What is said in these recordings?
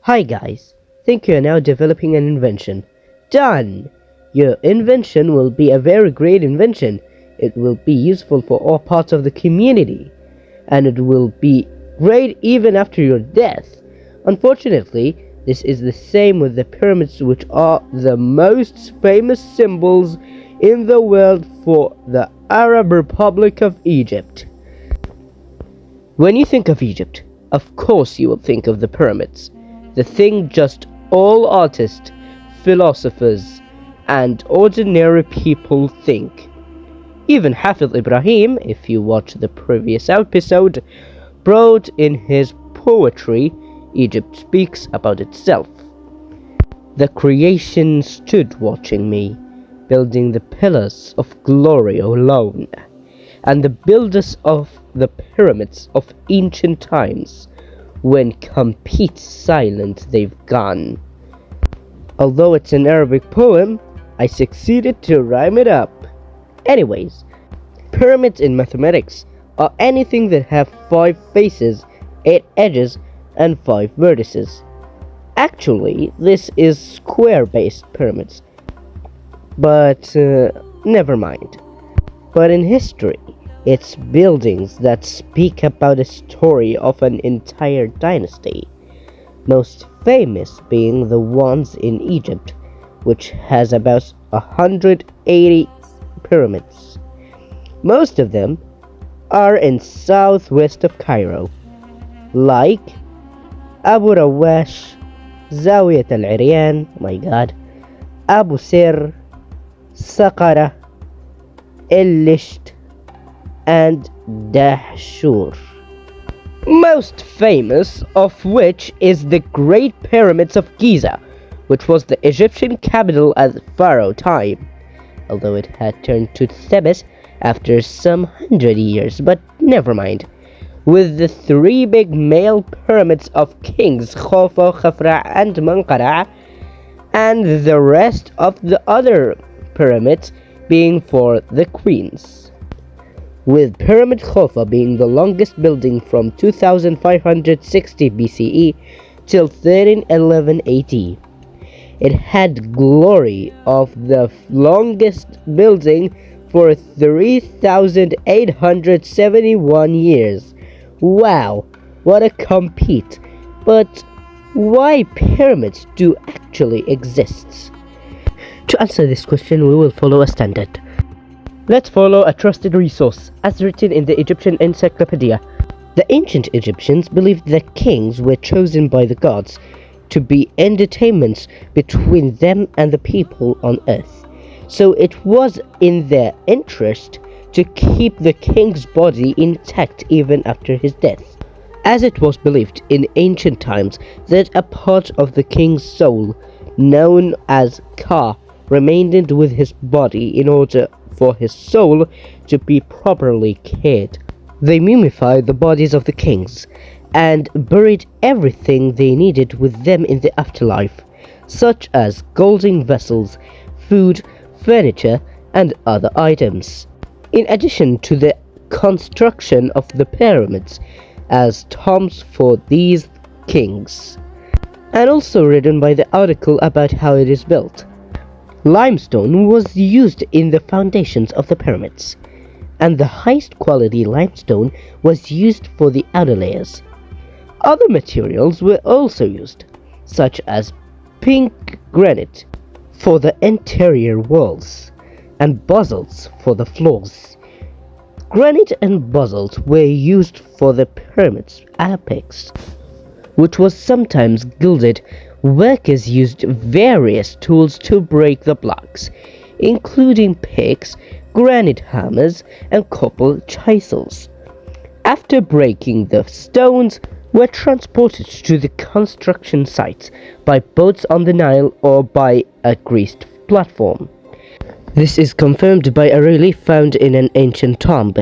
Hi guys, think you're now developing an invention. Done! Your invention will be a very great invention. It will be useful for all parts of the community. And it will be great even after your death. Unfortunately, this is the same with the pyramids, which are the most famous symbols in the world for the Arab Republic of Egypt. When you think of Egypt, of course you will think of the pyramids. The thing just all artists, philosophers, and ordinary people think. Even Hafiz Ibrahim, if you watch the previous episode, wrote in his poetry, Egypt speaks about itself. The creation stood watching me, building the pillars of glory alone, and the builders of the pyramids of ancient times, when complete silent they've gone. Although it's an Arabic poem, I succeeded to rhyme it up. Anyways, pyramids in mathematics are anything that have 5 faces, 8 edges, and 5 vertices. Actually, this is square-based pyramids. But never mind. But in history, it's buildings that speak about a story of an entire dynasty, most famous being the ones in Egypt, which has about 180 pyramids. Most of them are in southwest of Cairo, like Abu Rawash, Zawiyat al-Iryan, oh my god, Abu Sir, Saqqara, El-Lisht, and Dahshur. Most famous of which is the Great Pyramids of Giza, which was the Egyptian capital at Pharaoh time, although it had turned to Thebes after some 100 years, but never mind. With the 3 big male pyramids of kings Khufu, Khafra, and Menkaura, and the rest of the other pyramids being for the queens, with Pyramid Khufu being the longest building from 2560 BCE till 1311 AD. It had glory of the longest building for 3,871 years. Wow, what a compete! But why pyramids do actually exist? To answer this question, we will follow a standard. Let's follow a trusted resource, as written in the Egyptian Encyclopedia. The ancient Egyptians believed that kings were chosen by the gods to be entertainments between them and the people on earth. So it was in their interest to keep the king's body intact even after his death, as it was believed in ancient times that a part of the king's soul, known as Ka, remained with his body in order for his soul to be properly cared. They mummified the bodies of the kings and buried everything they needed with them in the afterlife, such as golden vessels, food, furniture, and other items. In addition to the construction of the pyramids as tombs for these kings, and also written by the article about how it is built. Limestone was used in the foundations of the pyramids, and the highest quality limestone was used for the outer layers. Other materials were also used, such as pink granite for the interior walls, and basalts for the floors. Granite and basalt were used for the pyramid's apex, which was sometimes gilded. Workers used various tools to break the blocks, including picks, granite hammers, and copper chisels. After breaking, the stones were transported to the construction sites by boats on the Nile or by a greased platform. This is confirmed by a relief found in an ancient tomb,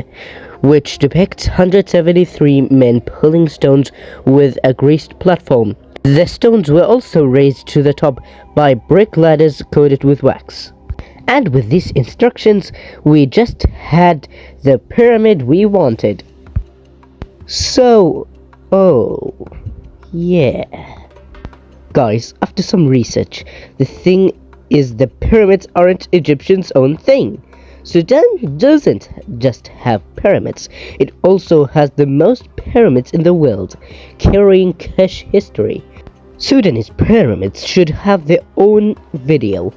which depicts 173 men pulling stones with a greased platform. The stones were also raised to the top by brick ladders coated with wax. And with these instructions, we just had the pyramid we wanted. So, oh, yeah. Guys, after some research, the thing is the pyramids aren't Egyptians' own thing. Sudan doesn't just have pyramids, it also has the most pyramids in the world, carrying Kush history. Sudanese pyramids should have their own video.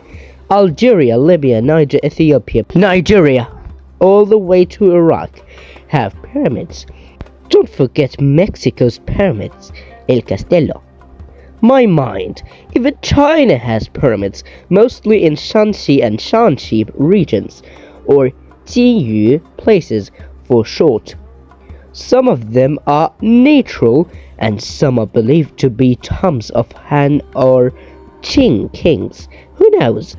Algeria, Libya, Niger, Ethiopia, Nigeria, all the way to Iraq have pyramids. Don't forget Mexico's pyramids, El Castillo. My mind, even China has pyramids, mostly in Shanxi and Shanxi regions, or Jiyu places for short. Some of them are natural, and some are believed to be tombs of Han or Qing kings. Who knows?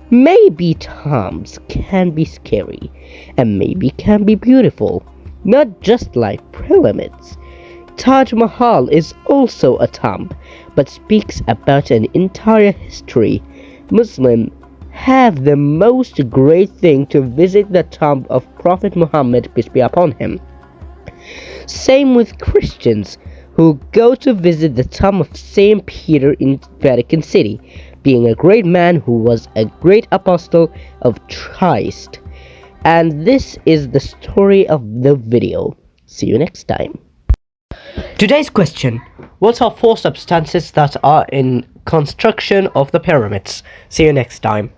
Maybe tombs can be scary, and maybe can be beautiful, not just like pyramids. Taj Mahal is also a tomb, but speaks about an entire history. Muslims have the most great thing to visit the tomb of Prophet Muhammad, peace be upon him. Same with Christians, who go to visit the tomb of Saint Peter in Vatican City, being a great man who was a great apostle of Christ. And this is the story of the video. See you next time. Today's question: what are 4 substances that are in construction of the pyramids? See you next time.